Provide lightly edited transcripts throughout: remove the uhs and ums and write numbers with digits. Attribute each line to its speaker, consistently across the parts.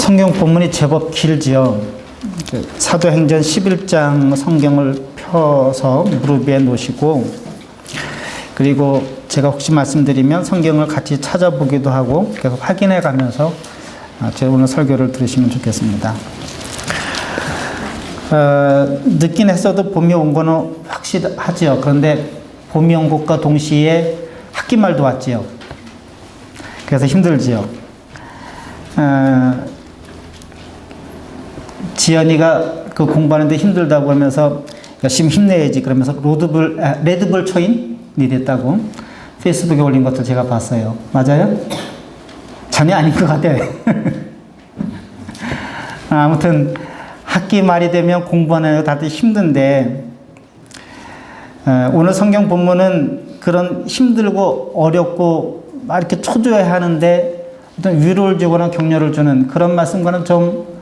Speaker 1: 성경 본문이 제법 길지요. 사도행전 11장 성경을 펴서 무릎 위에 놓으시고, 그리고 제가 혹시 말씀드리면 성경을 같이 찾아보기도 하고 계속 확인해 가면서 제 오늘 설교를 들으시면 좋겠습니다. 늦긴 했어도 봄이 온 거는 확실하지요. 그런데 봄이 온 것과 동시에 학기말도 왔지요. 그래서 힘들지요. 지연이가 그 공부하는데 힘들다고 하면서 열심히 힘내야지 그러면서 레드불 초인이 됐다고 페이스북에 올린 것도 제가 봤어요. 맞아요? 전혀 아닌 것 같아요. 아무튼 학기 말이 되면 공부하는 거 다들 힘든데, 오늘 성경 본문은 그런 힘들고 어렵고 막 이렇게 초조해 하는데 어떤 위로를 주거나 격려를 주는 그런 말씀과는 좀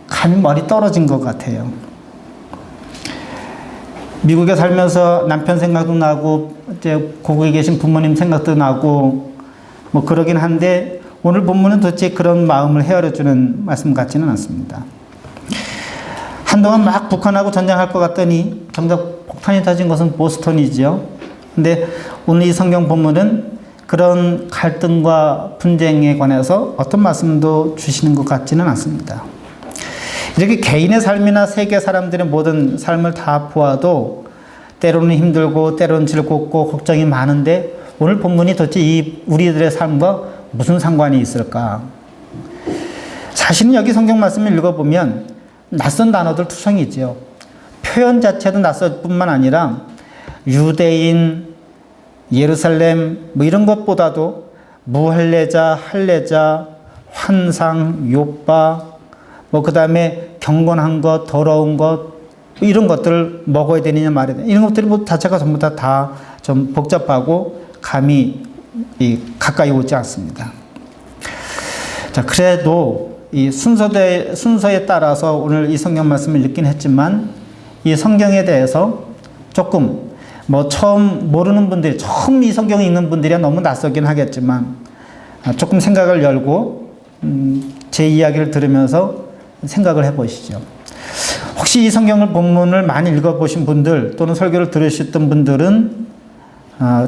Speaker 1: 감이 멀리 떨어진 것 같아요. 미국에 살면서 남편 생각도 나고 이제 고국에 계신 부모님 생각도 나고 뭐 그러긴 한데, 오늘 본문은 도대체 그런 마음을 헤아려주는 말씀 같지는 않습니다. 한동안 막 북한하고 전쟁할 것 같더니 정작 폭탄이 터진 것은 보스턴이지요. 근데 오늘 이 성경 본문은 그런 갈등과 분쟁에 관해서 어떤 말씀도 주시는 것 같지는 않습니다. 이렇게 개인의 삶이나 세계 사람들의 모든 삶을 다 보아도 때로는 힘들고 때로는 즐겁고 걱정이 많은데, 오늘 본문이 도대체 이 우리들의 삶과 무슨 상관이 있을까? 사실은 여기 성경 말씀을 읽어보면 낯선 단어들 투성이지요. 표현 자체도 낯설 뿐만 아니라 유대인, 예루살렘 뭐 이런 것보다도 무할례자, 할례자, 환상, 욥바, 뭐 그 다음에 경건한 것, 더러운 것, 이런 것들을 먹어야 되느냐 말이야. 이런 것들이 뭐 자체가 전부 다 좀 복잡하고 감이 가까이 오지 않습니다. 자, 그래도 이 순서에 따라서 오늘 이 성경 말씀을 읽긴 했지만, 이 성경에 대해서 조금 뭐 처음 모르는 분들이, 처음 이 성경을 읽는 분들이 너무 낯설긴 하겠지만 조금 생각을 열고 제 이야기를 들으면서 생각을 해보시죠. 혹시 이 성경을 본문을 많이 읽어보신 분들 또는 설교를 들으셨던 분들은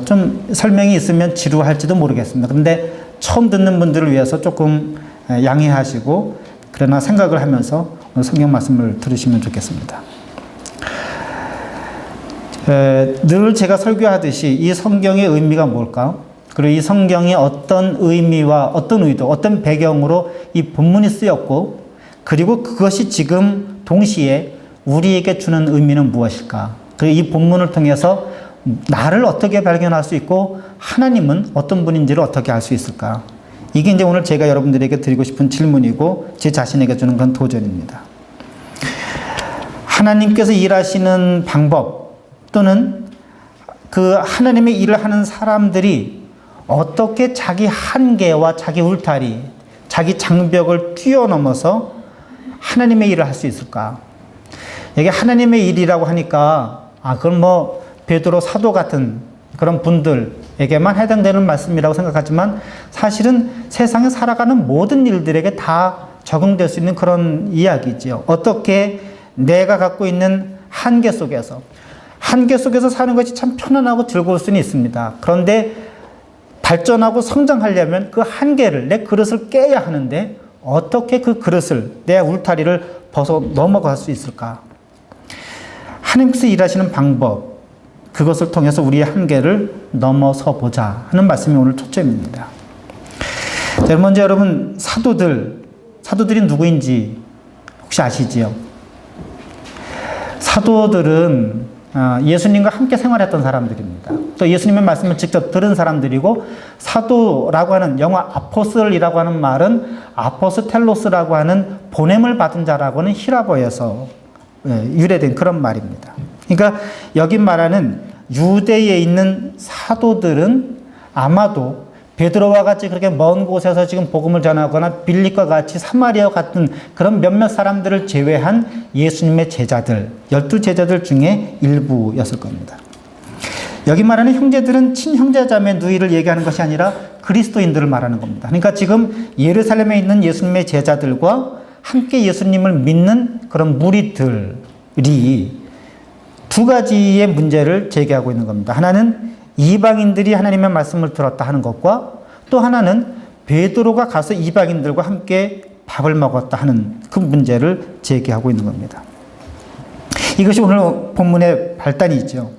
Speaker 1: 좀 설명이 있으면 지루할지도 모르겠습니다. 그런데 처음 듣는 분들을 위해서 조금 양해하시고, 그러나 생각을 하면서 성경 말씀을 들으시면 좋겠습니다. 늘 제가 설교하듯이 이 성경의 의미가 뭘까? 그리고 이 성경이 어떤 의미와 어떤 의도, 어떤 배경으로 이 본문이 쓰였고, 그리고 그것이 지금 동시에 우리에게 주는 의미는 무엇일까? 그리고 이 본문을 통해서 나를 어떻게 발견할 수 있고 하나님은 어떤 분인지를 어떻게 알 수 있을까? 이게 이제 오늘 제가 여러분들에게 드리고 싶은 질문이고 제 자신에게 주는 그런 도전입니다. 하나님께서 일하시는 방법, 또는 그 하나님의 일을 하는 사람들이 어떻게 자기 한계와 자기 울타리, 자기 장벽을 뛰어넘어서 하나님의 일을 할 수 있을까? 여기 하나님의 일이라고 하니까 그건 뭐 베드로 사도 같은 그런 분들에게만 해당되는 말씀이라고 생각하지만, 사실은 세상에 살아가는 모든 일들에게 다 적용될 수 있는 그런 이야기지요. 어떻게 내가 갖고 있는 한계 속에서 사는 것이 참 편안하고 즐거울 수는 있습니다. 그런데 발전하고 성장하려면 그 한계를, 내 그릇을 깨야 하는데 어떻게 그 그릇을, 내 울타리를 벗어 넘어갈 수 있을까? 하나님께서 일하시는 방법, 그것을 통해서 우리의 한계를 넘어서 보자 하는 말씀이 오늘 초점입니다. 자, 먼저 여러분, 사도들이 누구인지 혹시 아시지요? 사도들은 예수님과 함께 생활했던 사람들입니다. 또 예수님의 말씀을 직접 들은 사람들이고, 사도라고 하는, 영어 아포슬이라고 하는 말은 아포스텔로스라고 하는 보냄을 받은 자라고 하는 히라보에서 유래된 그런 말입니다. 그러니까 여기 말하는 유대에 있는 사도들은 아마도 베드로와 같이 그렇게 먼 곳에서 지금 복음을 전하거나 빌립과 같이 사마리아와 같은 그런 몇몇 사람들을 제외한 예수님의 제자들, 12제자들 중에 일부였을 겁니다. 여기 말하는 형제들은 친형제자매 누이를 얘기하는 것이 아니라 그리스도인들을 말하는 겁니다. 그러니까 지금 예루살렘에 있는 예수님의 제자들과 함께 예수님을 믿는 그런 무리들이 두 가지의 문제를 제기하고 있는 겁니다. 하나는 이방인들이 하나님의 말씀을 들었다 하는 것과 또 하나는 베드로가 가서 이방인들과 함께 밥을 먹었다 하는 그 문제를 제기하고 있는 겁니다. 이것이 오늘 본문의 발단이죠.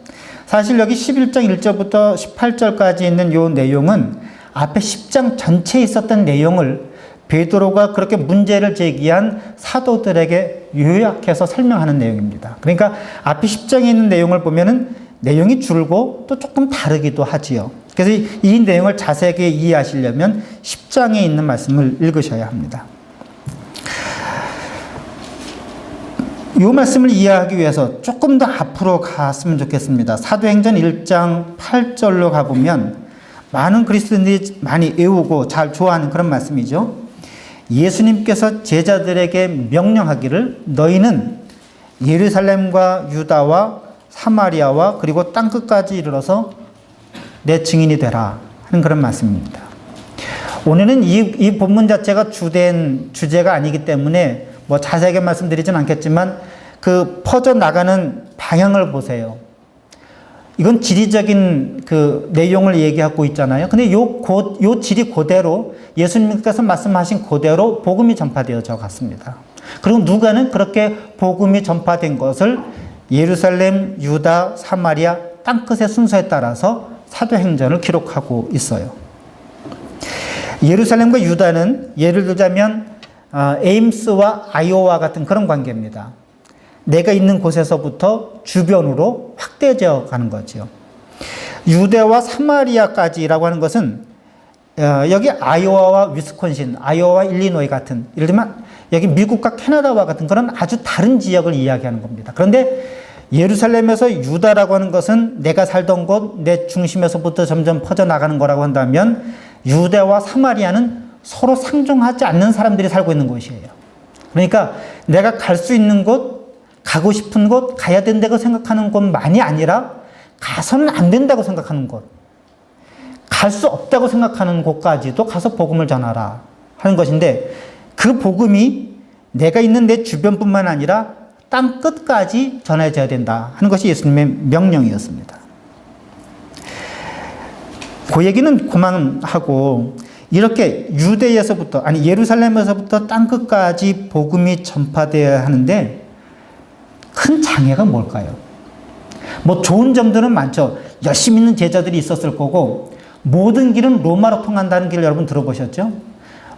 Speaker 1: 사실 여기 11장 1절부터 18절까지 있는 이 내용은 앞에 10장 전체에 있었던 내용을 베드로가 그렇게 문제를 제기한 사도들에게 요약해서 설명하는 내용입니다. 그러니까 앞에 10장에 있는 내용을 보면은 내용이 줄고 또 조금 다르기도 하지요. 그래서 이 내용을 자세하게 이해하시려면 10장에 있는 말씀을 읽으셔야 합니다. 이 말씀을 이해하기 위해서 조금 더 앞으로 갔으면 좋겠습니다. 사도행전 1장 8절로 가보면 많은 그리스도인들이 많이 외우고 잘 좋아하는 그런 말씀이죠. 예수님께서 제자들에게 명령하기를 너희는 예루살렘과 유다와 사마리아와 그리고 땅끝까지 이르러서 내 증인이 되라 하는 그런 말씀입니다. 오늘은 이 본문 자체가 주된 주제가 아니기 때문에 뭐 자세하게 말씀드리진 않겠지만 그 퍼져나가는 방향을 보세요. 이건 지리적인 그 내용을 얘기하고 있잖아요. 근데 요 지리 그대로 예수님께서 말씀하신 그대로 복음이 전파되어져 갔습니다. 그리고 누가는 그렇게 복음이 전파된 것을 예루살렘, 유다, 사마리아 땅끝의 순서에 따라서 사도행전을 기록하고 있어요. 예루살렘과 유다는 예를 들자면 에임스와 아이오와 같은 그런 관계입니다. 내가 있는 곳에서부터 주변으로 확대되어 가는 거죠. 유대와 사마리아까지라고 하는 것은 여기 아이오와와 위스콘신, 아이오와 일리노이 같은, 예를 들면 여기 미국과 캐나다와 같은 그런 아주 다른 지역을 이야기하는 겁니다. 그런데 예루살렘에서 유다라고 하는 것은 내가 살던 곳, 내 중심에서부터 점점 퍼져나가는 거라고 한다면 유대와 사마리아는 서로 상종하지 않는 사람들이 살고 있는 곳이에요. 그러니까 내가 갈 수 있는 곳, 가고 싶은 곳, 가야 된다고 생각하는 곳만이 아니라 가서는 안 된다고 생각하는 곳, 갈 수 없다고 생각하는 곳까지도 가서 복음을 전하라 하는 것인데 그 복음이 내가 있는 내 주변뿐만 아니라 땅 끝까지 전해져야 된다 하는 것이 예수님의 명령이었습니다. 그 얘기는 그만하고 이렇게 유대에서부터 아니 예루살렘에서부터 땅 끝까지 복음이 전파되어야 하는데 큰 장애가 뭘까요? 뭐 좋은 점들은 많죠. 열심히 있는 제자들이 있었을 거고 모든 길은 로마로 통한다는 길 여러분 들어보셨죠?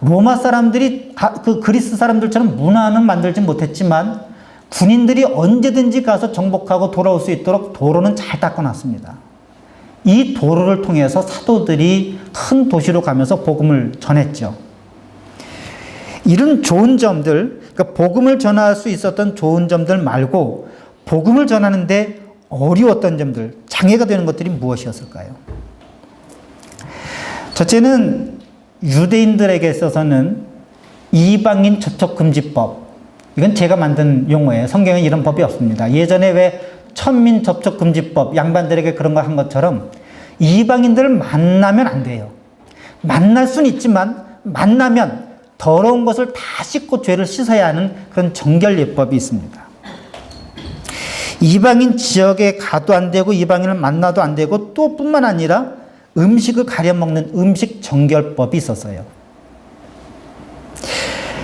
Speaker 1: 로마 사람들이 그 그리스 사람들처럼 문화는 만들지 못했지만 군인들이 언제든지 가서 정복하고 돌아올 수 있도록 도로는 잘 닦아놨습니다. 이 도로를 통해서 사도들이 큰 도시로 가면서 복음을 전했죠. 이런 좋은 점들, 그러니까 복음을 전할 수 있었던 좋은 점들 말고 복음을 전하는데 어려웠던 점들, 장애가 되는 것들이 무엇이었을까요? 첫째는 유대인들에게 있어서는 이방인 접촉금지법, 이건 제가 만든 용어예요. 성경에 이런 법이 없습니다. 예전에 왜 천민 접촉금지법, 양반들에게 그런 거 한 것처럼 이방인들을 만나면 안 돼요. 만날 수는 있지만 만나면 더러운 것을 다 씻고 죄를 씻어야 하는 그런 정결예법이 있습니다. 이방인 지역에 가도 안 되고 이방인을 만나도 안 되고 또 뿐만 아니라 음식을 가려 먹는 음식 정결법이 있었어요.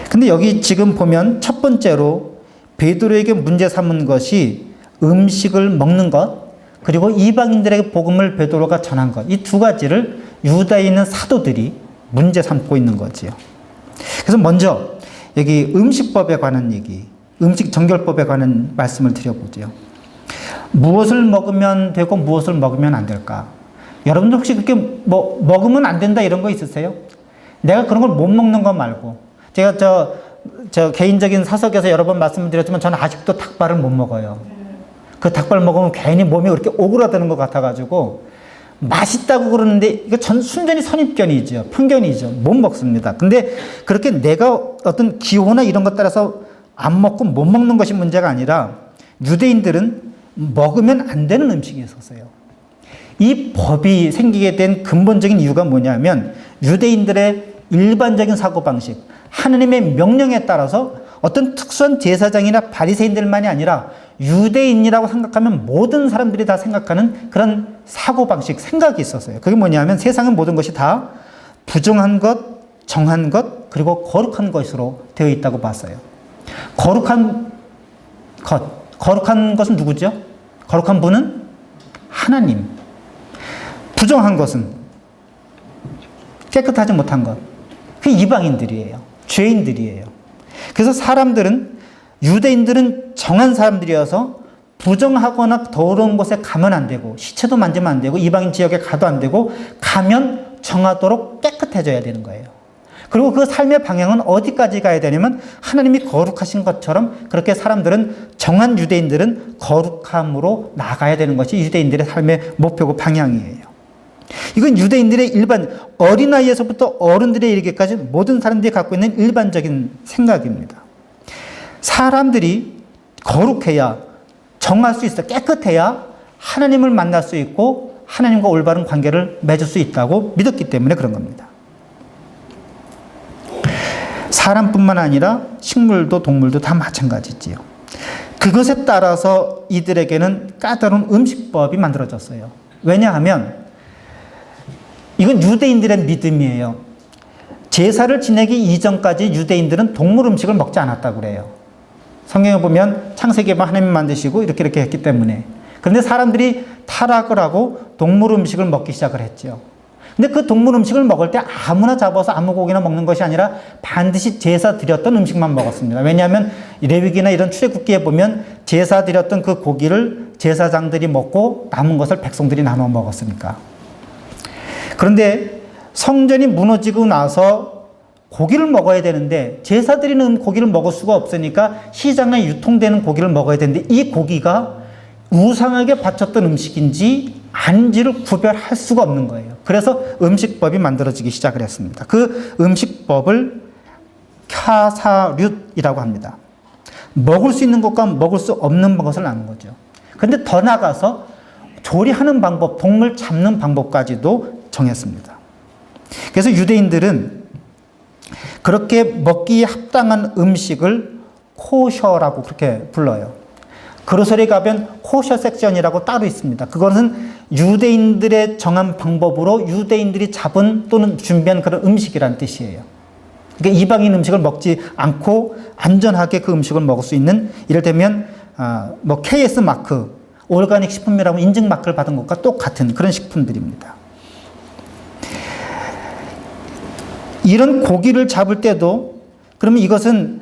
Speaker 1: 근데 여기 지금 보면 첫 번째로 베드로에게 문제 삼은 것이 음식을 먹는 것, 그리고 이방인들에게 복음을 베드로가 전한 것, 이 두 가지를 유다에 있는 사도들이 문제 삼고 있는 거지요. 그래서 먼저 여기 음식법에 관한 얘기, 음식 정결법에 관한 말씀을 드려보죠. 무엇을 먹으면 되고 무엇을 먹으면 안 될까? 여러분들 혹시 그렇게 뭐 먹으면 안 된다 이런 거 있으세요? 내가 그런 걸 못 먹는 거 말고, 제가 저 개인적인 사석에서 여러 번 말씀을 드렸지만 저는 아직도 닭발을 못 먹어요. 그 닭발 먹으면 괜히 몸이 그렇게 오그라드는 것 같아가지고 맛있다고 그러는데 이거 순전히 선입견이죠. 편견이죠. 못 먹습니다. 근데 그렇게 내가 어떤 기호나 이런 것 따라서 안 먹고 못 먹는 것이 문제가 아니라 유대인들은 먹으면 안 되는 음식이 있었어요. 이 법이 생기게 된 근본적인 이유가 뭐냐면 유대인들의 일반적인 사고방식, 하느님의 명령에 따라서 어떤 특수한 제사장이나 바리새인들만이 아니라 유대인이라고 생각하면 모든 사람들이 다 생각하는 그런 사고방식, 생각이 있었어요. 그게 뭐냐면 세상의 모든 것이 다 부정한 것, 정한 것, 그리고 거룩한 것으로 되어 있다고 봤어요. 거룩한 것은 누구죠? 거룩한 분은 하나님. 부정한 것은 깨끗하지 못한 것. 그 이방인들이에요. 죄인들이에요. 그래서 유대인들은 정한 사람들이어서 부정하거나 더러운 곳에 가면 안 되고, 시체도 만지면 안 되고, 이방인 지역에 가도 안 되고, 가면 정하도록 깨끗해져야 되는 거예요. 그리고 그 삶의 방향은 어디까지 가야 되냐면 하나님이 거룩하신 것처럼 그렇게 정한 유대인들은 거룩함으로 나가야 되는 것이 유대인들의 삶의 목표고 방향이에요. 이건 유대인들의 어린아이에서부터 어른들에 이르기까지 모든 사람들이 갖고 있는 일반적인 생각입니다. 사람들이 거룩해야, 정할 수 있어, 깨끗해야 하나님을 만날 수 있고 하나님과 올바른 관계를 맺을 수 있다고 믿었기 때문에 그런 겁니다. 사람뿐만 아니라 식물도 동물도 다 마찬가지지요. 그것에 따라서 이들에게는 까다로운 음식법이 만들어졌어요. 왜냐하면 이건 유대인들의 믿음이에요. 제사를 지내기 이전까지 유대인들은 동물 음식을 먹지 않았다고 그래요. 성경에 보면 창세기에만 하나님이 만드시고 이렇게 했기 때문에. 그런데 사람들이 타락을 하고 동물 음식을 먹기 시작을 했죠. 근데 그 동물 음식을 먹을 때 아무나 잡아서 아무 고기나 먹는 것이 아니라 반드시 제사 드렸던 음식만 먹었습니다. 왜냐하면 레위기나 이런 출애굽기에 보면 제사 드렸던 그 고기를 제사장들이 먹고 남은 것을 백성들이 나눠 먹었으니까. 그런데 성전이 무너지고 나서 고기를 먹어야 되는데 제사 드리는 고기를 먹을 수가 없으니까 시장에 유통되는 고기를 먹어야 되는데 이 고기가 우상에게 바쳤던 음식인지 아닌지를 구별할 수가 없는 거예요. 그래서 음식법이 만들어지기 시작을 했습니다. 그 음식법을 카사룻이라고 합니다. 먹을 수 있는 것과 먹을 수 없는 것을 아는 거죠. 그런데 더 나아가서 조리하는 방법, 동물 잡는 방법까지도 정했습니다. 그래서 유대인들은 그렇게 먹기에 합당한 음식을 코셔라고 그렇게 불러요. 그로설에 가면 코셔 섹션이라고 따로 있습니다. 그것은 유대인들의 정한 방법으로 유대인들이 잡은 또는 준비한 그런 음식이라는 뜻이에요. 그러니까 이방인 음식을 먹지 않고 안전하게 그 음식을 먹을 수 있는, 이를테면 KS 마크, 오르가닉 식품이라고 인증 마크를 받은 것과 똑같은 그런 식품들입니다. 이런 고기를 잡을 때도 그러면 이것은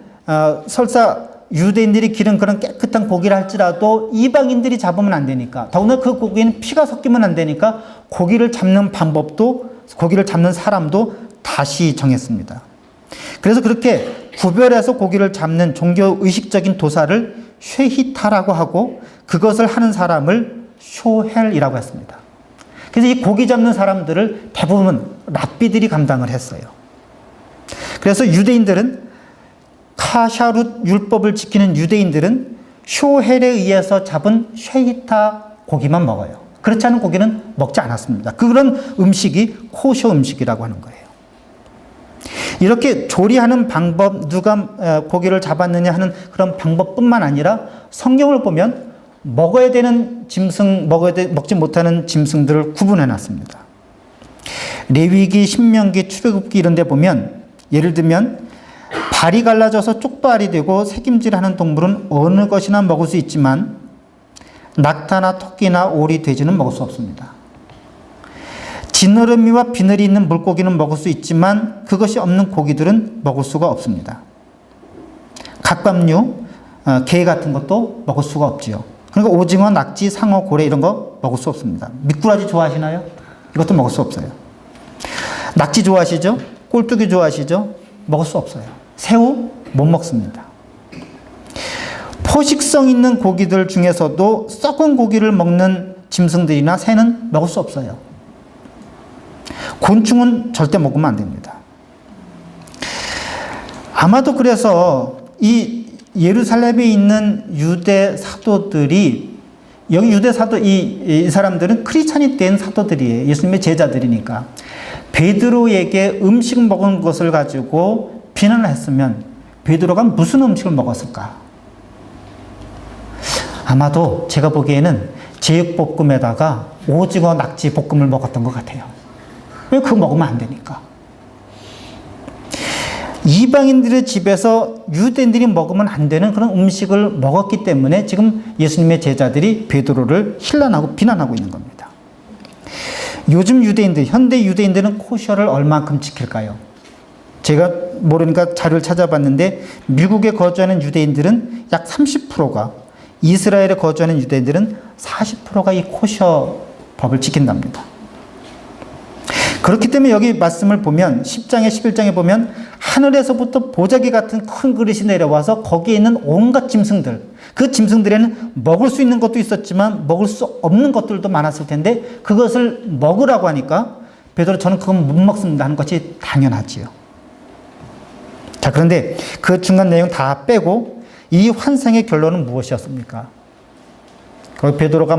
Speaker 1: 설사 유대인들이 기른 그런 깨끗한 고기를 할지라도 이방인들이 잡으면 안 되니까, 더구나 그 고기는 피가 섞이면 안 되니까 고기를 잡는 방법도, 고기를 잡는 사람도 다시 정했습니다. 그래서 그렇게 구별해서 고기를 잡는 종교의식적인 도사를 쉐히타라고 하고 그것을 하는 사람을 쇼헬이라고 했습니다. 그래서 이 고기 잡는 사람들을 대부분 랍비들이 감당을 했어요. 그래서 유대인들은 카샤룻 율법을 지키는 유대인들은 쇼헬에 의해서 잡은 쉐히타 고기만 먹어요. 그렇지 않은 고기는 먹지 않았습니다. 그런 음식이 코셔 음식이라고 하는 거예요. 이렇게 조리하는 방법, 누가 고기를 잡았느냐 하는 그런 방법뿐만 아니라 성경을 보면 먹어야 되는 짐승, 먹지 못하는 짐승들을 구분해 놨습니다. 레위기, 신명기, 출애굽기 이런 데 보면 예를 들면 발이 갈라져서 쪽발이 되고 새김질하는 동물은 어느 것이나 먹을 수 있지만 낙타나 토끼나 오리, 돼지는 먹을 수 없습니다. 지느러미와 비늘이 있는 물고기는 먹을 수 있지만 그것이 없는 고기들은 먹을 수가 없습니다. 갑각류, 게 같은 것도 먹을 수가 없지요. 그러니까 오징어, 낙지, 상어, 고래 이런 거 먹을 수 없습니다. 미꾸라지 좋아하시나요? 이것도 먹을 수 없어요. 낙지 좋아하시죠? 꼴뚜기 좋아하시죠? 먹을 수 없어요. 새우 못 먹습니다. 포식성 있는 고기들 중에서도 썩은 고기를 먹는 짐승들이나 새는 먹을 수 없어요. 곤충은 절대 먹으면 안 됩니다. 아마도 그래서 이 예루살렘에 있는 유대 사도들이, 여기 유대 사도, 이 사람들은 크리스찬이 된 사도들이에요. 예수님의 제자들이니까. 베드로에게 음식 먹은 것을 가지고 비난을 했으면 베드로가 무슨 음식을 먹었을까? 아마도 제가 보기에는 제육볶음에다가 오징어 낙지 볶음을 먹었던 것 같아요. 왜 그거 먹으면 안 되니까. 이방인들의 집에서 유대인들이 먹으면 안 되는 그런 음식을 먹었기 때문에 지금 예수님의 제자들이 베드로를 힐난하고 비난하고 있는 겁니다. 요즘 유대인들, 현대 유대인들은 코셔를 얼만큼 지킬까요? 제가 모르니까 자료를 찾아봤는데 미국에 거주하는 유대인들은 약 30%가, 이스라엘에 거주하는 유대인들은 40%가 이 코셔 법을 지킨답니다. 그렇기 때문에 여기 말씀을 보면 10장에 11장에 보면 하늘에서부터 보자기 같은 큰 그릇이 내려와서 거기에 있는 온갖 짐승들, 그 짐승들에는 먹을 수 있는 것도 있었지만 먹을 수 없는 것들도 많았을 텐데 그것을 먹으라고 하니까 베드로 저는 그건 못 먹습니다 하는 것이 당연하지요. 자, 그런데 그 중간 내용 다 빼고 이 환상의 결론은 무엇이었습니까? 거기 베드로가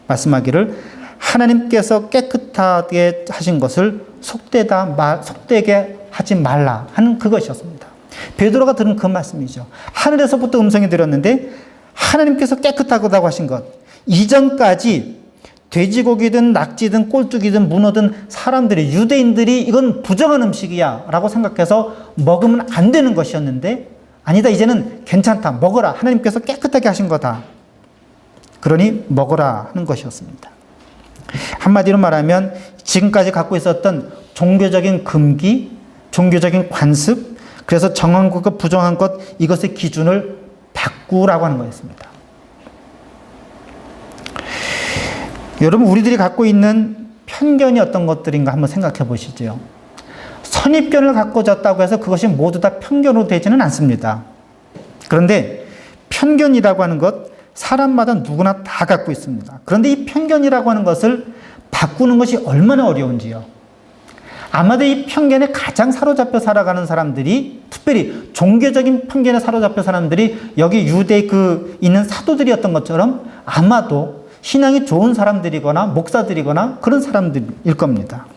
Speaker 1: 말씀하기를 하나님께서 깨끗하게 하신 것을 속되게 하지 말라 하는 그것이었습니다. 베드로가 들은 그 말씀이죠. 하늘에서부터 음성이 들었는데 하나님께서 깨끗하다고 하신 것, 이전까지 돼지고기든 낙지든 꼴뚜기든 문어든 사람들이, 유대인들이 이건 부정한 음식이야 라고 생각해서 먹으면 안 되는 것이었는데 아니다, 이제는 괜찮다, 먹어라, 하나님께서 깨끗하게 하신 거다, 그러니 먹어라 하는 것이었습니다. 한마디로 말하면 지금까지 갖고 있었던 종교적인 금기, 종교적인 관습, 그래서 정한 것과 부정한 것, 이것의 기준을 바꾸라고 하는 거였습니다. 여러분, 우리들이 갖고 있는 편견이 어떤 것들인가 한번 생각해 보시죠. 선입견을 갖고 졌다고 해서 그것이 모두 다 편견으로 되지는 않습니다. 그런데 편견이라고 하는 것, 사람마다 누구나 다 갖고 있습니다. 그런데 이 편견이라고 하는 것을 바꾸는 것이 얼마나 어려운지요. 아마도 이 편견에 가장 사로잡혀 살아가는 사람들이, 특별히 종교적인 편견에 사로잡혀 사람들이 여기 유대에 있는 사도들이었던 것처럼 아마도 신앙이 좋은 사람들이거나 목사들이거나 그런 사람들일 겁니다.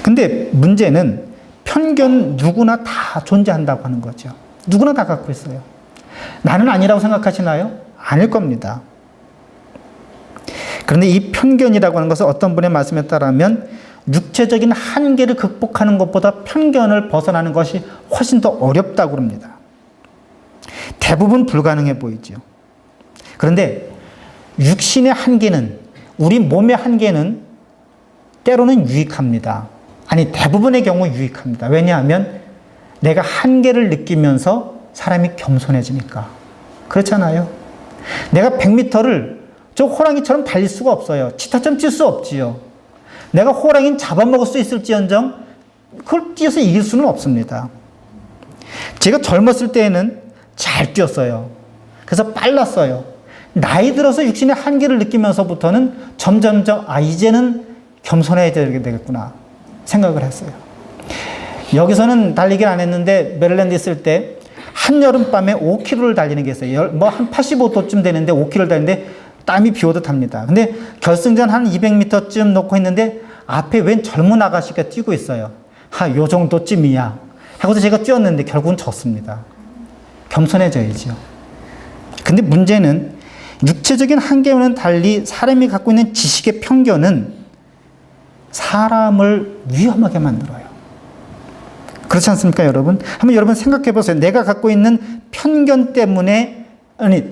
Speaker 1: 근데 문제는 편견 누구나 다 존재한다고 하는 거죠. 누구나 다 갖고 있어요. 나는 아니라고 생각하시나요? 아닐 겁니다. 그런데 이 편견이라고 하는 것은 어떤 분의 말씀에 따르면 육체적인 한계를 극복하는 것보다 편견을 벗어나는 것이 훨씬 더 어렵다고 합니다. 대부분 불가능해 보이죠. 그런데 육신의 한계는, 우리 몸의 한계는 때로는 유익합니다. 아니, 대부분의 경우 유익합니다. 왜냐하면 내가 한계를 느끼면서 사람이 겸손해지니까. 그렇잖아요. 내가 100m를 저 호랑이처럼 달릴 수가 없어요. 치타처럼 뛸 수 없지요. 내가 호랑이는 잡아먹을 수 있을지언정 그걸 뛰어서 이길 수는 없습니다. 제가 젊었을 때에는 잘 뛰었어요. 그래서 빨랐어요. 나이 들어서 육신의 한계를 느끼면서부터는 점점점 이제는 겸손해야 되겠구나 생각을 했어요. 여기서는 달리기를 안 했는데 메릴랜드 있을 때 한여름밤에 5km를 달리는 게 있어요. 한 85도쯤 되는데 5km를 달리는데 땀이 비 오듯 합니다. 근데 결승전 한 200m쯤 놓고 있는데 앞에 웬 젊은 아가씨가 뛰고 있어요. 요 정도쯤이야 하고서 제가 뛰었는데 결국은 졌습니다. 겸손해져야죠. 근데 문제는 육체적인 한계와는 달리 사람이 갖고 있는 지식의 편견은 사람을 위험하게 만들어요. 그렇지 않습니까, 여러분? 한번 여러분 생각해 보세요. 내가 갖고 있는 편견 때문에,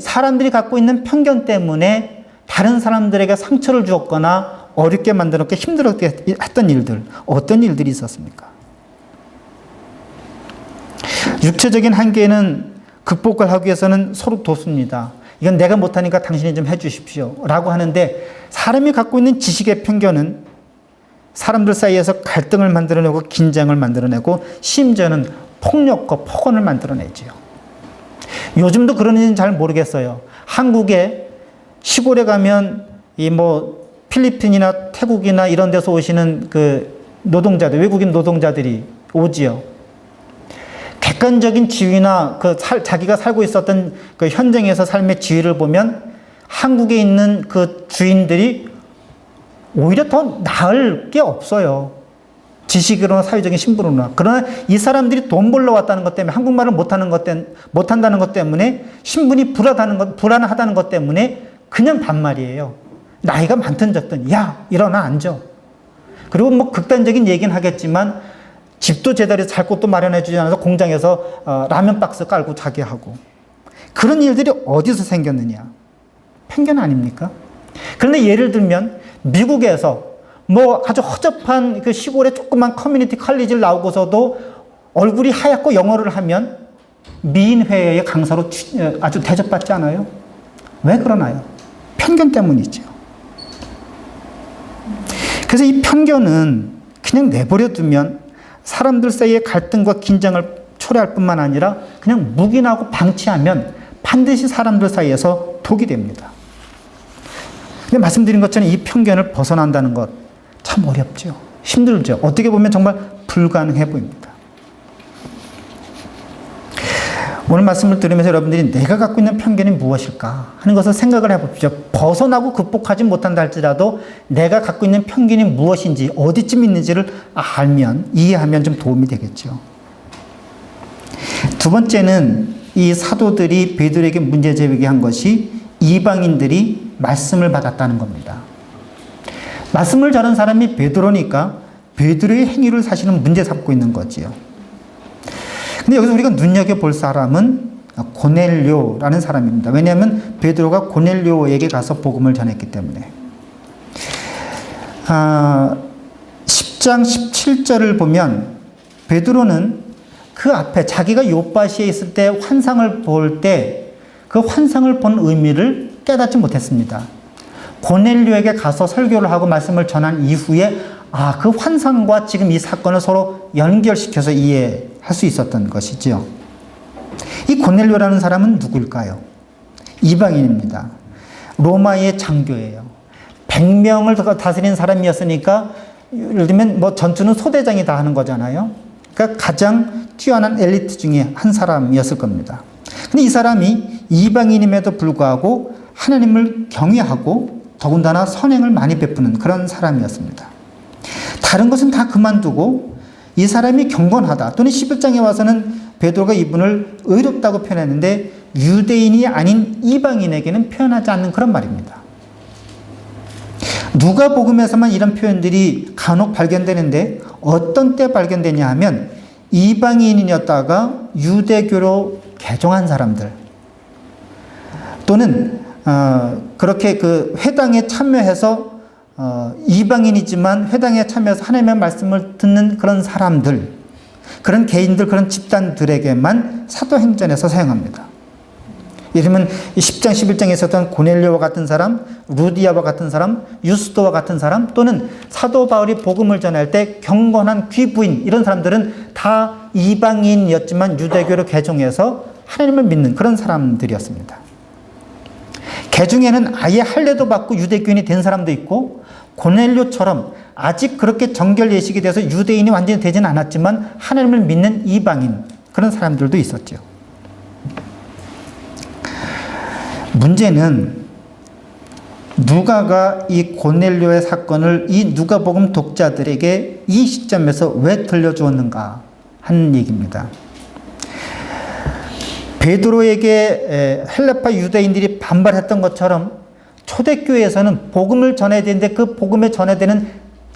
Speaker 1: 사람들이 갖고 있는 편견 때문에 다른 사람들에게 상처를 주었거나 어렵게 만들었게 힘들었게 했던 일들, 어떤 일들이 있었습니까? 육체적인 한계는 극복을 하기 위해서는 서로 돕습니다. 이건 내가 못하니까 당신이 좀 해주십시오 라고 하는데, 사람이 갖고 있는 지식의 편견은 사람들 사이에서 갈등을 만들어내고 긴장을 만들어내고 심지어는 폭력과 폭언을 만들어내지요. 요즘도 그런지는 잘 모르겠어요. 한국에 시골에 가면 필리핀이나 태국이나 이런 데서 오시는 그 노동자들, 외국인 노동자들이 오지요. 객관적인 지위나 자기가 살고 있었던 그 현장에서 삶의 지위를 보면 한국에 있는 그 주인들이 오히려 더 나을 게 없어요. 지식으로나 사회적인 신분으로나. 그러나 이 사람들이 돈 벌러 왔다는 것 때문에 한국말을 못한다는 것 때문에 신분이 불안하다는 것 때문에 그냥 반말이에요. 나이가 많든 적든 야 일어나 앉아. 그리고 뭐 극단적인 얘기는 하겠지만 집도 제자리에 잘 곳도 마련해 주지 않아서 공장에서 라면 박스 깔고 자게 하고. 그런 일들이 어디서 생겼느냐. 편견 아닙니까? 그런데 예를 들면 미국에서 뭐 아주 허접한 그 시골의 조그만 커뮤니티 컬리지를 나오고서도 얼굴이 하얗고 영어를 하면 미인회의 강사로 아주 대접받지 않아요? 왜 그러나요? 편견 때문이죠. 그래서 이 편견은 그냥 내버려 두면 사람들 사이의 갈등과 긴장을 초래할 뿐만 아니라 그냥 묵인하고 방치하면 반드시 사람들 사이에서 독이 됩니다. 근데 말씀드린 것처럼 이 편견을 벗어난다는 것 참 어렵죠. 힘들죠. 어떻게 보면 정말 불가능해 보입니다. 오늘 말씀을 들으면서 여러분들이 내가 갖고 있는 편견이 무엇일까 하는 것을 생각을 해보십시오. 벗어나고 극복하지 못한다 할지라도 내가 갖고 있는 편견이 무엇인지 어디쯤 있는지를 알면 이해하면 좀 도움이 되겠죠. 두 번째는 이 사도들이 베드로에게 문제 제기한 것이 이방인들이 말씀을 받았다는 겁니다. 말씀을 전한 사람이 베드로니까 베드로의 행위를 사실은 문제 삼고 있는 거지요. 근데 여기서 우리가 눈여겨볼 사람은 고넬료라는 사람입니다. 왜냐하면 베드로가 고넬료에게 가서 복음을 전했기 때문에. 10장 17절을 보면 베드로는 그 앞에 자기가 요빠시에 있을 때 환상을 볼 때 그 환상을 본 의미를 깨닫지 못했습니다. 고넬료에게 가서 설교를 하고 말씀을 전한 이후에 그 환상과 지금 이 사건을 서로 연결시켜서 이해할 수 있었던 것이지요. 이 고넬료라는 사람은 누굴까요? 이방인입니다. 로마의 장교예요. 100명을 다스린 사람이었으니까 예를 들면 뭐 전투는 소대장이 다 하는 거잖아요. 그러니까 가장 뛰어난 엘리트 중에 한 사람이었을 겁니다. 근데 이 사람이 이방인임에도 불구하고 하나님을 경외하고 더군다나 선행을 많이 베푸는 그런 사람이었습니다. 다른 것은 다 그만두고 이 사람이 경건하다 또는 11장에 와서는 베드로가 이분을 의롭다고 표현했는데 유대인이 아닌 이방인에게는 표현하지 않는 그런 말입니다. 누가복음에서만 이런 표현들이 간혹 발견되는데 어떤 때 발견되냐 하면 이방인이었다가 유대교로 개종한 사람들 또는 그렇게 그 회당에 참여해서 이방인이지만 회당에 참여해서 하나님의 말씀을 듣는 그런 사람들, 그런 개인들, 그런 집단들에게만 사도행전에서 사용합니다. 예를 들면 10장, 11장에 있었던 고넬료와 같은 사람, 루디아와 같은 사람, 유스도와 같은 사람, 또는 사도 바울이 복음을 전할 때 경건한 귀부인, 이런 사람들은 다 이방인이었지만 유대교로 개종해서 하나님을 믿는 그런 사람들이었습니다. 개중에는 아예 할례도 받고 유대교인이 된 사람도 있고 고넬료처럼 아직 그렇게 정결 예식이 돼서 유대인이 완전히 되지는 않았지만 하나님을 믿는 이방인, 그런 사람들도 있었죠. 문제는 누가가 이 고넬료의 사건을 이 누가복음 독자들에게 이 시점에서 왜 들려주었는가 하는 얘기입니다. 베드로에게 헬레파 유대인들이 반발했던 것처럼 초대교회에서는 복음을 전해야 되는데 그 복음에 전해야 되는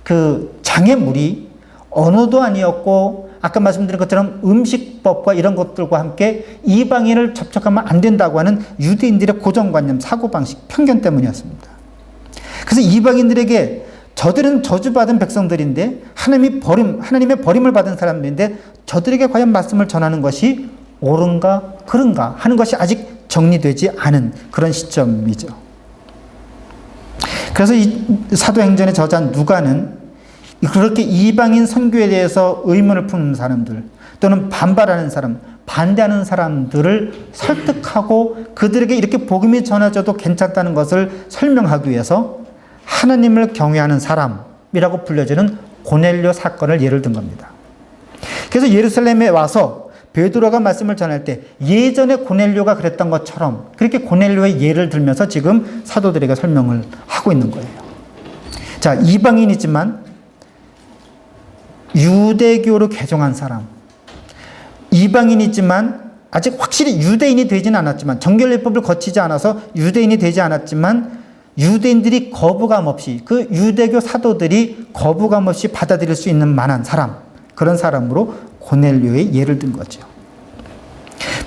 Speaker 1: 그 장애물이 언어도 아니었고 아까 말씀드린 것처럼 음식법과 이런 것들과 함께 이방인을 접촉하면 안 된다고 하는 유대인들의 고정관념, 사고방식, 편견 때문이었습니다. 그래서 이방인들에게 저들은 저주받은 백성들인데 하나님의 버림을 받은 사람들인데 저들에게 과연 말씀을 전하는 것이 옳은가 그른가 하는 것이 아직 정리되지 않은 그런 시점이죠. 그래서 이 사도행전의 저자 누가는 그렇게 이방인 선교에 대해서 의문을 푸는 사람들 또는 반발하는 사람, 반대하는 사람들을 설득하고 그들에게 이렇게 복음이 전해져도 괜찮다는 것을 설명하기 위해서 하나님을 경외하는 사람이라고 불려지는 고넬료 사건을 예를 든 겁니다. 그래서 예루살렘에 와서 베드로가 말씀을 전할 때 예전에 고넬료가 그랬던 것처럼 그렇게 고넬료의 예를 들면서 지금 사도들에게 설명을 하고 있는 거예요. 자, 이방인이지만 유대교로 개종한 사람, 이방인이지만 아직 확실히 유대인이 되지는 않았지만, 정결례법을 거치지 않아서 유대인이 되지 않았지만 유대인들이 거부감 없이, 그 유대교 사도들이 거부감 없이 받아들일 수 있는 만한 사람, 그런 사람으로 고넬료의 예를 든 거죠.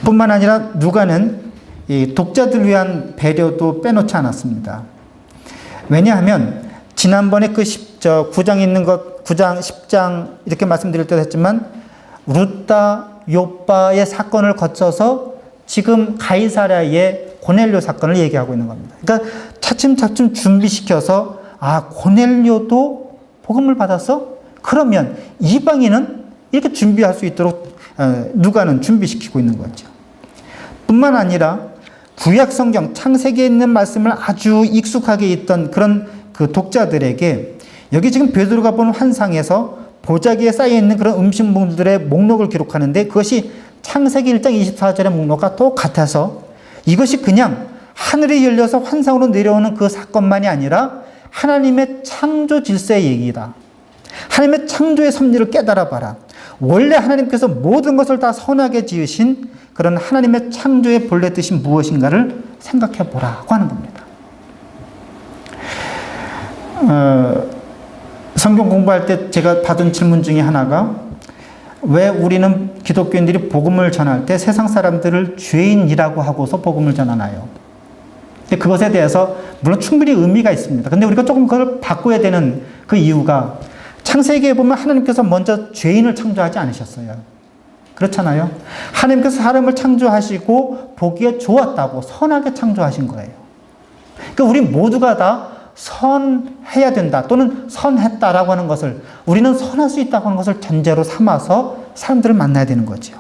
Speaker 1: 뿐만 아니라 누가는 이 독자들을 위한 배려도 빼놓지 않았습니다. 왜냐하면 지난번에 그 9장 있는 것, 9장, 10장 이렇게 말씀드릴 때도 했지만 룻다, 욥바의 사건을 거쳐서 지금 가이사랴의 고넬료 사건을 얘기하고 있는 겁니다. 그러니까 차츰차츰 준비시켜서, 아, 고넬료도 복음을 받았어? 그러면 이방인은 이렇게 준비할 수 있도록 누가는 준비시키고 있는 거죠. 뿐만 아니라 구약 성경 창세기에 있는 말씀을 아주 익숙하게 있던 그런 그 독자들에게 여기 지금 베드로가 본 환상에서 보자기에 쌓여 있는 그런 음식물들의 목록을 기록하는데 그것이 창세기 1장 24절의 목록과 똑같아서 이것이 그냥 하늘이 열려서 환상으로 내려오는 그 사건만이 아니라 하나님의 창조 질서의 얘기다. 하나님의 창조의 섭리를 깨달아 봐라. 원래 하나님께서 모든 것을 다 선하게 지으신 그런 하나님의 창조의 본래 뜻이 무엇인가를 생각해 보라고 하는 겁니다. 성경 공부할 때 제가 받은 질문 중에 하나가, 왜 우리는 기독교인들이 복음을 전할 때 세상 사람들을 죄인이라고 하고서 복음을 전하나요? 그것에 대해서 물론 충분히 의미가 있습니다. 근데 우리가 조금 그걸 바꿔야 되는 그 이유가, 창세기에 보면 하나님께서 먼저 죄인을 창조하지 않으셨어요. 그렇잖아요. 하나님께서 사람을 창조하시고 보기에 좋았다고 선하게 창조하신 거예요. 그러니까 우리 모두가 다 선해야 된다 또는 선했다라고 하는 것을, 우리는 선할 수 있다고 하는 것을 전제로 삼아서 사람들을 만나야 되는 거죠.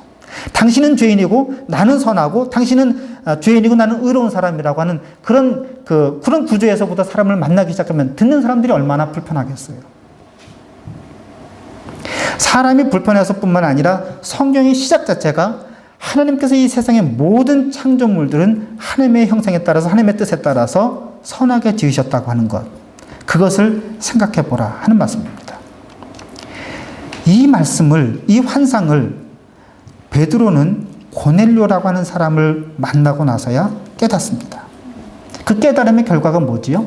Speaker 1: 당신은 죄인이고 나는 선하고, 당신은 죄인이고 나는 의로운 사람이라고 하는 그런 구조에서부터 사람을 만나기 시작하면 듣는 사람들이 얼마나 불편하겠어요. 사람이 불편해서 뿐만 아니라 성경의 시작 자체가 하나님께서 이 세상의 모든 창조물들은 하나님의 형상에 따라서, 하나님의 뜻에 따라서 선하게 지으셨다고 하는 것, 그것을 생각해 보라 하는 말씀입니다. 이 말씀을, 이 환상을 베드로는 고넬료라고 하는 사람을 만나고 나서야 깨닫습니다. 그 깨달음의 결과가 뭐지요?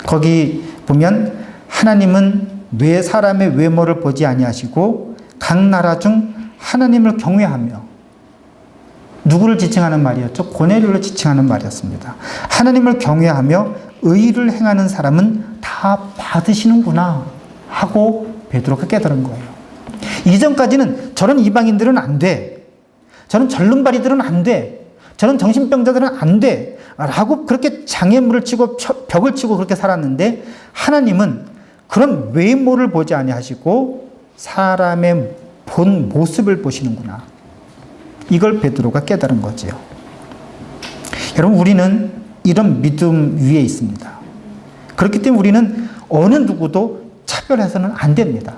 Speaker 1: 거기 보면 하나님은 왜 사람의 외모를 보지 아니하시고 각 나라 중 하나님을 경외하며, 누구를 지칭하는 말이었죠? 고넬료를 지칭하는 말이었습니다. 하나님을 경외하며 의를 행하는 사람은 다 받으시는구나 하고 베드로가 깨달은 거예요. 이전까지는 저런 이방인들은 안 돼, 저런 절름발이들은 안 돼, 저런 정신병자들은 안 돼 라고 그렇게 장애물을 치고 벽을 치고 그렇게 살았는데, 하나님은 그런 외모를 보지 아니하시고 사람의 본 모습을 보시는구나. 이걸 베드로가 깨달은 거지요. 여러분, 우리는 이런 믿음 위에 있습니다. 그렇기 때문에 우리는 어느 누구도 차별해서는 안 됩니다.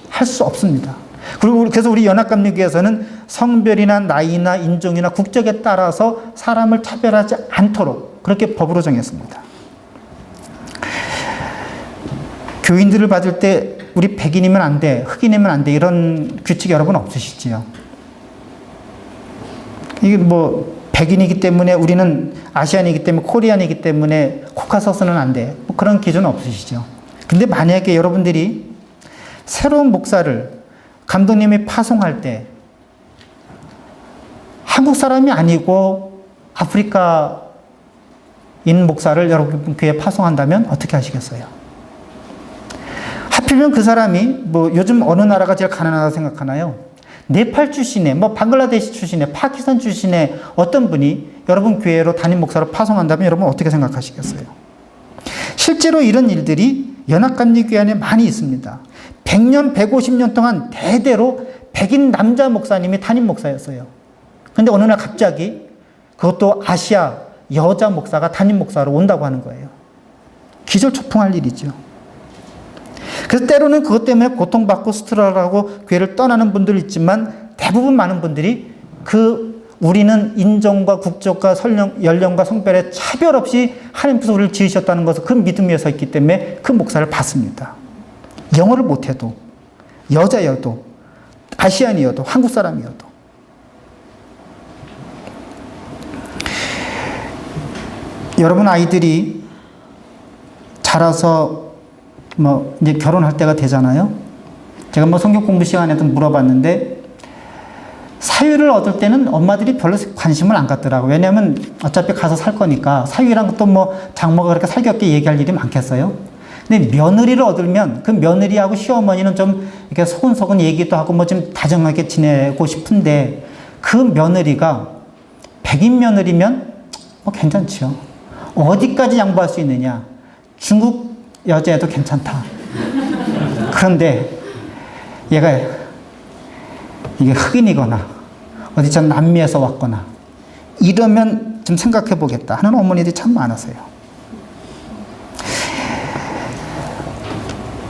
Speaker 1: 할 수 없습니다. 그리고 그래서 우리 연합감리교에서는 성별이나 나이나 인종이나 국적에 따라서 사람을 차별하지 않도록 그렇게 법으로 정했습니다. 교인들을 받을 때 우리 백인이면 안 돼, 흑인이면 안 돼, 이런 규칙 여러분 없으시지요? 이게 뭐 백인이기 때문에, 우리는 아시안이기 때문에, 코리안이기 때문에 코카서스는 안 돼, 뭐 그런 기준 없으시죠? 근데 만약에 여러분들이 새로운 목사를 감독님이 파송할 때 한국 사람이 아니고 아프리카인 목사를 여러분 교회에 파송한다면 어떻게 하시겠어요? 하필이면 그 사람이 뭐 요즘 어느 나라가 제일 가난하다고 생각하나요? 네팔 출신의, 뭐 방글라데시 출신의, 파키스탄 출신의 어떤 분이 여러분 교회로 담임 목사로 파송한다면 여러분 어떻게 생각하시겠어요? 실제로 이런 일들이 연합감리교회 안에 많이 있습니다. 100년, 150년 동안 대대로 백인 남자 목사님이 담임 목사였어요. 근데 어느 날 갑자기 그것도 아시아 여자 목사가 담임 목사로 온다고 하는 거예요. 기절초풍할 일이죠. 그래서 때로는 그것 때문에 고통받고 스트레스하고 교회를 떠나는 분들 있지만, 대부분 많은 분들이 우리는 인종과 국적과 연령과 성별에 차별 없이 하나님께서 우리를 지으셨다는 것을 그 믿음 위에 서 있기 때문에 그 목사를 받습니다. 영어를 못해도, 여자여도, 아시안이어도, 한국 사람이어도. 여러분 아이들이 자라서 이제 결혼할 때가 되잖아요. 제가 성경 공부 시간에도 물어봤는데 사위를 얻을 때는 엄마들이 별로 관심을 안 갖더라고요. 왜냐하면 어차피 가서 살 거니까 사위랑 또 장모가 그렇게 살겹게 얘기할 일이 많겠어요. 근데 며느리를 얻으면 그 며느리하고 시어머니는 좀 이렇게 소근소근 얘기도 하고 좀 다정하게 지내고 싶은데 그 며느리가 백인 며느리면 괜찮죠. 어디까지 양보할 수 있느냐. 중국 여자애도 괜찮다. 그런데 얘가 이게 흑인이거나 어디 참 남미에서 왔거나 이러면 좀 생각해 보겠다 하는 어머니들이 참 많으세요.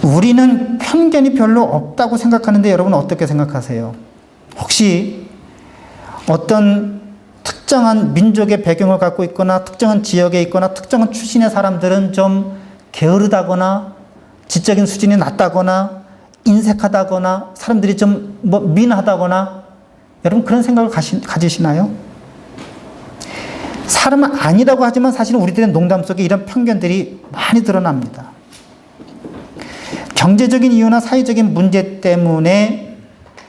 Speaker 1: 우리는 편견이 별로 없다고 생각하는데 여러분 어떻게 생각하세요? 혹시 어떤 특정한 민족의 배경을 갖고 있거나 특정한 지역에 있거나 특정한 출신의 사람들은 좀 게으르다거나 지적인 수준이 낮다거나 인색하다거나 사람들이 좀 민하다거나 여러분 그런 생각을 가지시나요? 사람은 아니라고 하지만 사실은 우리들의 농담 속에 이런 편견들이 많이 드러납니다. 경제적인 이유나 사회적인 문제 때문에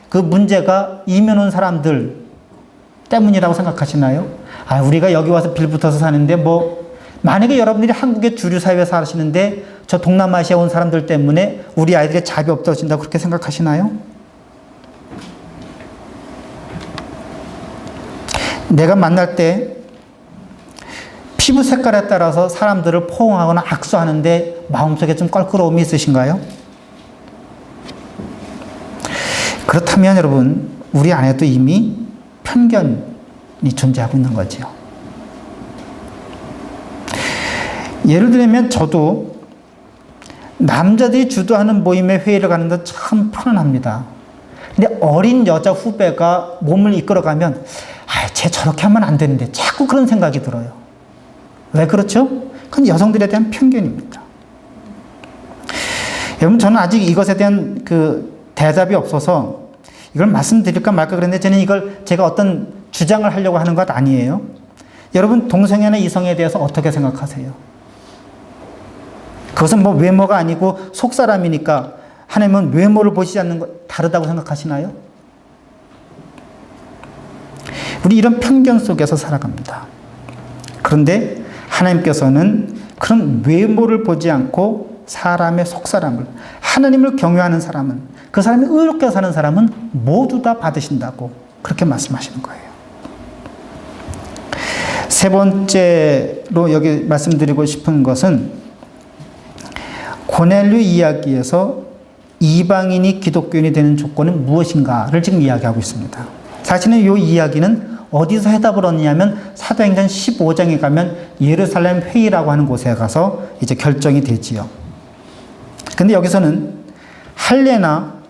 Speaker 1: 그 문제가 이민 온 사람들 때문이라고 생각하시나요? 우리가 여기 와서 빌붙어서 사는데 만약에 여러분들이 한국의 주류 사회에 사시는데 저 동남아시아 온 사람들 때문에 우리 아이들의 자비 없어진다고 그렇게 생각하시나요? 내가 만날 때 피부 색깔에 따라서 사람들을 포옹하거나 악수하는데 마음속에 좀 껄끄러움이 있으신가요? 그렇다면 여러분 우리 안에도 이미 편견이 존재하고 있는 거죠. 예를 들면 저도 남자들이 주도하는 모임에 회의를 가는데 참 편안합니다. 근데 어린 여자 후배가 몸을 이끌어가면 쟤 저렇게 하면 안 되는데 자꾸 그런 생각이 들어요. 왜 그렇죠? 그건 여성들에 대한 편견입니다. 여러분 저는 아직 이것에 대한 대답이 없어서 이걸 말씀드릴까 말까 그랬는데 저는 이걸 제가 어떤 주장을 하려고 하는 것 아니에요. 여러분 동성애나 이성에 대해서 어떻게 생각하세요? 그것은 외모가 아니고 속사람이니까 하나님은 외모를 보시지 않는 것 다르다고 생각하시나요? 우리 이런 편견 속에서 살아갑니다. 그런데 하나님께서는 그런 외모를 보지 않고 사람의 속사람을, 하나님을 경외하는 사람은, 그 사람이 의롭게 사는 사람은 모두 다 받으신다고 그렇게 말씀하시는 거예요. 세 번째로 여기 말씀드리고 싶은 것은 고넬료 이야기에서 이방인이 기독교인이 되는 조건은 무엇인가를 지금 이야기하고 있습니다. 사실은 이 이야기는 어디서 해답을 얻느냐면 사도행전 15장에 가면 예루살렘 회의라고 하는 곳에 가서 이제 결정이 되지요. 근데 여기서는 할례나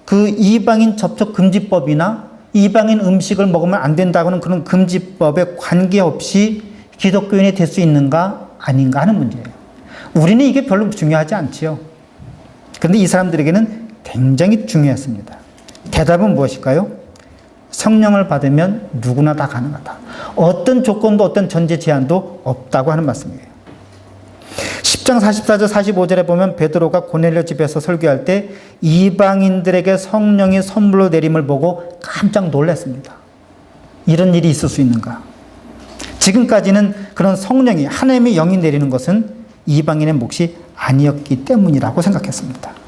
Speaker 1: 그 이방인 접촉 금지법이나 이방인 음식을 먹으면 안 된다고는 그런 금지법에 관계없이 기독교인이 될 수 있는가 아닌가 하는 문제예요. 우리는 이게 별로 중요하지 않지요. 그런데 이 사람들에게는 굉장히 중요했습니다. 대답은 무엇일까요? 성령을 받으면 누구나 다 가능하다. 어떤 조건도 어떤 전제 제한도 없다고 하는 말씀이에요. 10장 44절 45절에 보면 베드로가 고넬료 집에서 설교할 때 이방인들에게 성령이 선물로 내림을 보고 깜짝 놀랐습니다. 이런 일이 있을 수 있는가? 지금까지는 그런 성령이 하나님의 영이 내리는 것은 이방인의 몫이 아니었기 때문이라고 생각했습니다.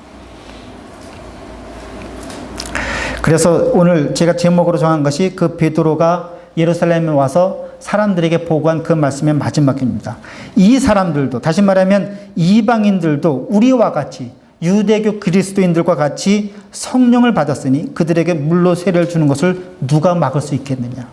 Speaker 1: 그래서 오늘 제가 제목으로 정한 것이 그 베드로가 예루살렘에 와서 사람들에게 보고한 그 말씀의 마지막입니다. 이 사람들도, 다시 말하면 이방인들도 우리와 같이 유대교 그리스도인들과 같이 성령을 받았으니 그들에게 물로 세례를 주는 것을 누가 막을 수 있겠느냐.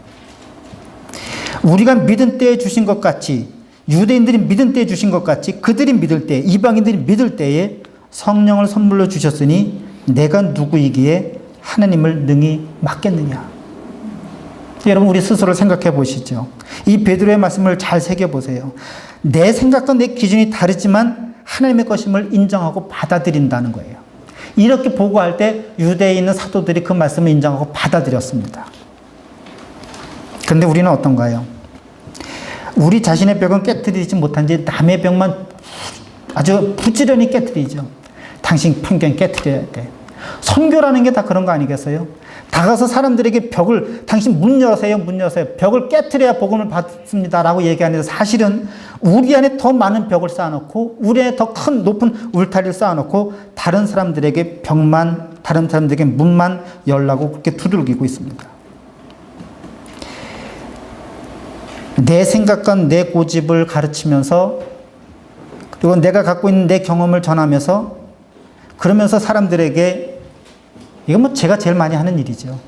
Speaker 1: 우리가 믿은 때에 주신 것 같이, 유대인들이 믿은 때에 주신 것 같이 그들이 믿을 때, 이방인들이 믿을 때에 성령을 선물로 주셨으니 내가 누구이기에 하나님을 능히 막겠느냐. 여러분 우리 스스로 생각해 보시죠. 이 베드로의 말씀을 잘 새겨보세요. 내 생각과 내 기준이 다르지만 하나님의 것임을 인정하고 받아들인다는 거예요. 이렇게 보고할 때 유대에 있는 사도들이 그 말씀을 인정하고 받아들였습니다. 그런데 우리는 어떤가요? 우리 자신의 벽은 깨트리지 못한지 남의 벽만 아주 부지런히 깨트리죠. 당신 편견 깨트려야 돼. 선교라는 게 다 그런 거 아니겠어요? 다가서 사람들에게 벽을, 당신 문 열으세요, 문 여세요. 벽을 깨트려야 복음을 받습니다라고 얘기하는데 사실은 우리 안에 더 많은 벽을 쌓아놓고 우리 안에 더 큰 높은 울타리를 쌓아놓고 다른 사람들에게 벽만, 다른 사람들에게 문만 열라고 그렇게 두들기고 있습니다. 내 생각과 내 고집을 가르치면서 그리고 내가 갖고 있는 내 경험을 전하면서 그러면서 사람들에게 이건 뭐 제가 제일 많이 하는 일이죠.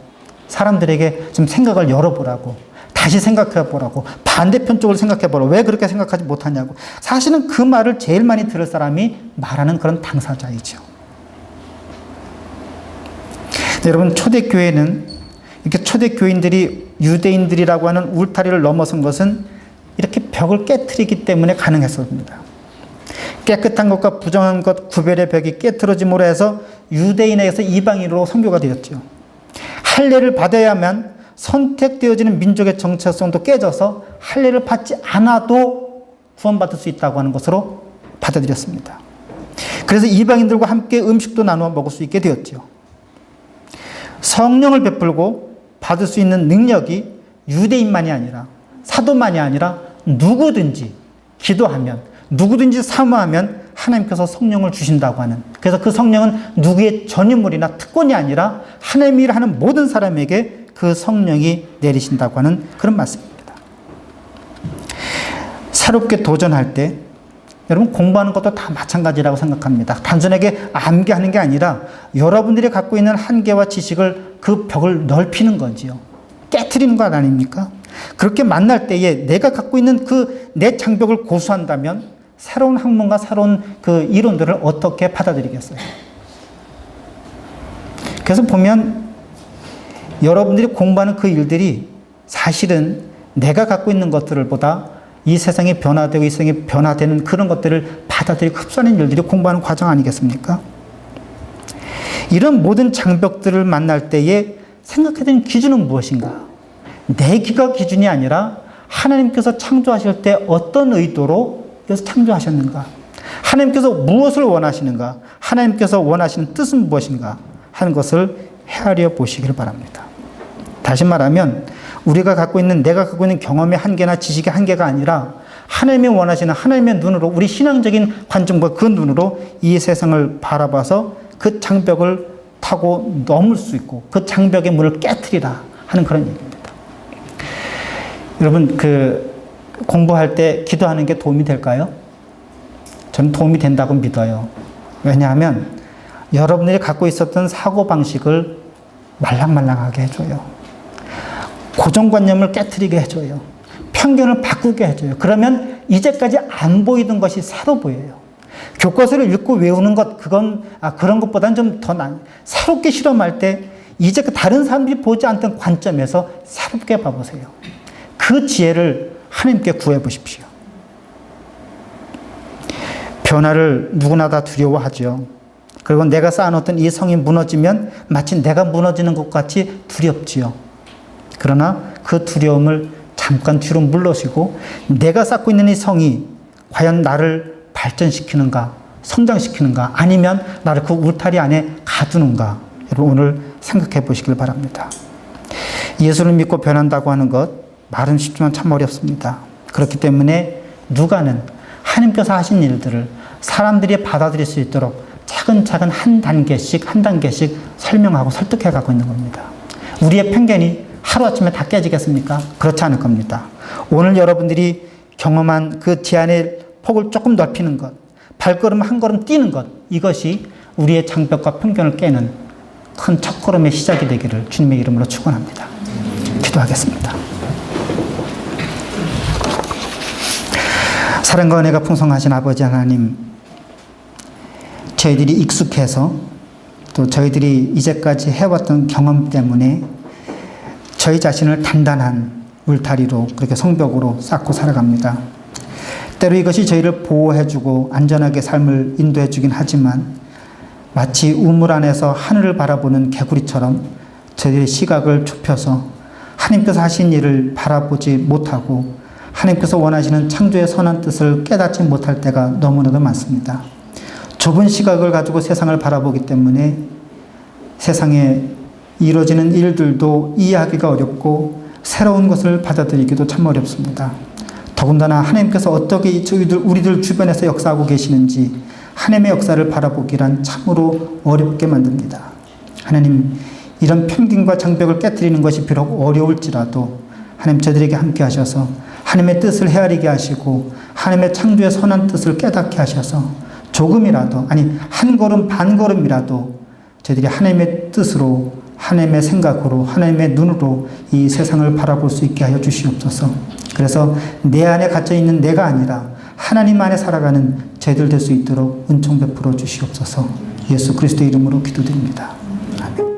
Speaker 1: 사람들에게 좀 생각을 열어보라고, 다시 생각해보라고, 반대편 쪽을 생각해보라고, 왜 그렇게 생각하지 못하냐고. 사실은 그 말을 제일 많이 들을 사람이 말하는 그런 당사자이죠. 여러분, 초대교회는 이렇게 초대교인들이 유대인들이라고 하는 울타리를 넘어선 것은 이렇게 벽을 깨트리기 때문에 가능했습니다. 깨끗한 것과 부정한 것 구별의 벽이 깨트러짐으로 해서 유대인에게서 이방인으로 선교가 되었죠. 할례를 받아야만 선택되어지는 민족의 정체성도 깨져서 할례를 받지 않아도 구원받을 수 있다고 하는 것으로 받아들였습니다. 그래서 이방인들과 함께 음식도 나누어 먹을 수 있게 되었죠. 성령을 베풀고 받을 수 있는 능력이 유대인만이 아니라 사도만이 아니라 누구든지 기도하면 누구든지 사모하면 하나님께서 성령을 주신다고 하는, 그래서 그 성령은 누구의 전유물이나 특권이 아니라 하나님의 일을 하는 모든 사람에게 그 성령이 내리신다고 하는 그런 말씀입니다. 새롭게 도전할 때 여러분 공부하는 것도 다 마찬가지라고 생각합니다. 단순하게 암기하는 게 아니라 여러분들이 갖고 있는 한계와 지식을 그 벽을 넓히는 거지요. 깨트리는 것 아닙니까? 그렇게 만날 때에 내가 갖고 있는 그 내 장벽을 고수한다면 새로운 학문과 새로운 그 이론들을 어떻게 받아들이겠어요? 그래서 보면 여러분들이 공부하는 그 일들이 사실은 내가 갖고 있는 것들을 보다 이 세상에 변화되고 이 세상에 변화되는 그런 것들을 받아들이고 흡수하는 일들이 공부하는 과정 아니겠습니까? 이런 모든 장벽들을 만날 때에 생각해야 되는 기준은 무엇인가? 내 기가 기준이 아니라 하나님께서 창조하실 때 어떤 의도로 그래서 창조하셨는가? 하나님께서 무엇을 원하시는가? 하나님께서 원하시는 뜻은 무엇인가? 하는 것을 헤아려 보시길 바랍니다. 다시 말하면 우리가 갖고 있는, 내가 갖고 있는 경험의 한계나 지식의 한계가 아니라 하나님이 원하시는 하나님의 눈으로, 우리 신앙적인 관점과 그 눈으로 이 세상을 바라봐서 그 장벽을 타고 넘을 수 있고 그 장벽의 문을 깨트리라 하는 그런 얘기입니다. 여러분, 공부할 때 기도하는 게 도움이 될까요? 저는 도움이 된다고 믿어요. 왜냐하면 여러분들이 갖고 있었던 사고방식을 말랑말랑하게 해줘요. 고정관념을 깨트리게 해줘요. 편견을 바꾸게 해줘요. 그러면 이제까지 안 보이던 것이 새로 보여요. 교과서를 읽고 외우는 것, 그런 것보다는 좀 더 새롭게 실험할 때 이제 다른 사람들이 보지 않던 관점에서 새롭게 봐보세요. 그 지혜를 하나님께 구해보십시오. 변화를 누구나 다 두려워하죠. 그리고 내가 쌓아놓던 이 성이 무너지면 마치 내가 무너지는 것 같이 두렵지요. 그러나 그 두려움을 잠깐 뒤로 물러시고 내가 쌓고 있는 이 성이 과연 나를 발전시키는가, 성장시키는가, 아니면 나를 그 울타리 안에 가두는가, 여러분 오늘 생각해 보시길 바랍니다. 예수를 믿고 변한다고 하는 것 말은 쉽지만 참 어렵습니다. 그렇기 때문에 누가는 하나님께서 하신 일들을 사람들이 받아들일 수 있도록 차근차근 한 단계씩 설명하고 설득해 가고 있는 겁니다. 우리의 편견이 하루아침에 다 깨지겠습니까? 그렇지 않을 겁니다. 오늘 여러분들이 경험한 그 제한의 폭을 조금 넓히는 것, 발걸음 한 걸음 뛰는 것, 이것이 우리의 장벽과 편견을 깨는 큰 첫걸음의 시작이 되기를 주님의 이름으로 축원합니다. 기도하겠습니다. 사랑과 은혜가 풍성하신 아버지 하나님, 저희들이 익숙해서 또 저희들이 이제까지 해왔던 경험 때문에 저희 자신을 단단한 울타리로 그렇게 성벽으로 쌓고 살아갑니다. 때로 이것이 저희를 보호해주고 안전하게 삶을 인도해주긴 하지만 마치 우물 안에서 하늘을 바라보는 개구리처럼 저희들의 시각을 좁혀서 하나님께서 하신 일을 바라보지 못하고 하나님께서 원하시는 창조의 선한 뜻을 깨닫지 못할 때가 너무나도 많습니다. 좁은 시각을 가지고 세상을 바라보기 때문에 세상에 이루어지는 일들도 이해하기가 어렵고 새로운 것을 받아들이기도 참 어렵습니다. 더군다나 하나님께서 어떻게 우리들 주변에서 역사하고 계시는지 하나님의 역사를 바라보기란 참으로 어렵게 만듭니다. 하나님, 이런 편견과 장벽을 깨뜨리는 것이 비록 어려울지라도 하나님 저들에게 함께 하셔서 하나님의 뜻을 헤아리게 하시고 하나님의 창조의 선한 뜻을 깨닫게 하셔서 조금이라도, 아니 한 걸음 반 걸음이라도 저희들이 하나님의 뜻으로, 하나님의 생각으로, 하나님의 눈으로 이 세상을 바라볼 수 있게 하여 주시옵소서. 그래서 내 안에 갇혀있는 내가 아니라 하나님 안에 살아가는 저희들 될 수 있도록 은총 베풀어 주시옵소서. 예수 그리스도의 이름으로 기도드립니다. 아멘.